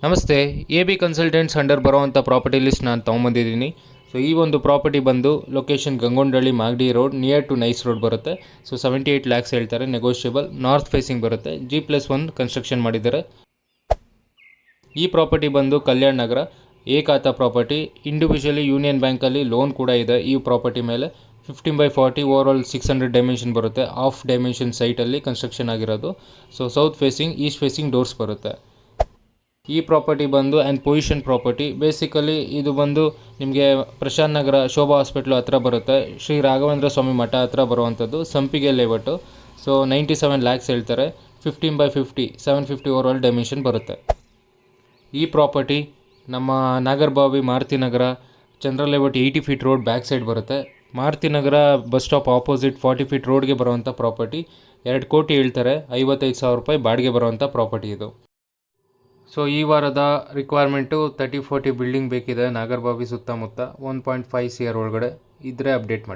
ನಮಸ್ತೆ. A B consultants under ಬರೋವಂಥ property list ನಾನು ತೊಗೊಂಬಂದಿದ್ದೀನಿ. ಸೊ ಈ ಒಂದು ಪ್ರಾಪರ್ಟಿ ಬಂದು location Gangondanahalli Magadi road near to Nice road ಬರುತ್ತೆ. ಸೊ 78 ಲ್ಯಾಕ್ಸ್ ಹೇಳ್ತಾರೆ, ನೆಗೋಷಿಯಬಲ್. ನಾರ್ತ್ ಫೇಸಿಂಗ್ ಬರುತ್ತೆ, G+1 ಕನ್ಸ್ಟ್ರಕ್ಷನ್ ಮಾಡಿದ್ದಾರೆ. ಈ ಪ್ರಾಪರ್ಟಿ ಬಂದು ಕಲ್ಯಾಣ್ ನಗರ ಏಕಾತ ಪ್ರಾಪರ್ಟಿ. ಇಂಡಿವಿಜುವಲಿ ಯೂನಿಯನ್ ಬ್ಯಾಂಕಲ್ಲಿ ಲೋನ್ ಕೂಡ ಇದೆ ಈ ಪ್ರಾಪರ್ಟಿ ಮೇಲೆ. 15/40 ಓವರಾಲ್ 600 ಡೈಮೆನ್ಷನ್ ಬರುತ್ತೆ. ಹಾಫ್ ಡೈಮೆನ್ಷನ್ ಸೈಟಲ್ಲಿ ಕನ್ಸ್ಟ್ರಕ್ಷನ್ ಆಗಿರೋದು. So south facing, East facing doors ಬರುತ್ತೆ. ಈ ಪ್ರಾಪರ್ಟಿ ಬಂದು ಆ್ಯಂಡ್ ಪೊಸಿಷನ್ ಪ್ರಾಪರ್ಟಿ. ಬೇಸಿಕಲಿ ಇದು ಬಂದು ನಿಮಗೆ ಪ್ರಶಾಂತ್ ನಗರ ಶೋಭಾ ಹಾಸ್ಪಿಟ್ಲು ಹತ್ರ ಬರುತ್ತೆ, ಶ್ರೀ ರಾಘವೇಂದ್ರ ಸ್ವಾಮಿ ಮಠ ಹತ್ರ ಬರುವಂಥದ್ದು, ಸಂಪಿಗೆ ಲೇಔಟು. ಸೊ 97 ಲ್ಯಾಕ್ಸ್ ಹೇಳ್ತಾರೆ. 15/50 750 ಓವರಾಲ್ ಡೈಮೆನ್ಷನ್ ಬರುತ್ತೆ. ಈ ಪ್ರಾಪರ್ಟಿ ನಮ್ಮ Nagarbhavi Maruti Nagar Chandra layout 80 feet road back side ಬರುತ್ತೆ. Maruti Nagar bus stop opposite 40 feet ರೋಡ್ಗೆ ಬರುವಂಥ ಪ್ರಾಪರ್ಟಿ. 2 ಕೋಟಿ ಹೇಳ್ತಾರೆ, 55,000 ರೂಪಾಯಿ ಬಾಡಿಗೆ ಬರುವಂಥ ಪ್ರಾಪರ್ಟಿ ಇದು. ಸೊ ಈ ವಾರದ ರಿಕ್ವೈರ್ಮೆಂಟು 30-40 ಬಿಲ್ಡಿಂಗ್ ಬೇಕಿದೆ ನಾಗರಬಾವಿ ಸುತ್ತಮುತ್ತ. 1.5 CR ಒಳಗಡೆ ಇದ್ದರೆ ಅಪ್ಡೇಟ್ ಮಾಡಿ.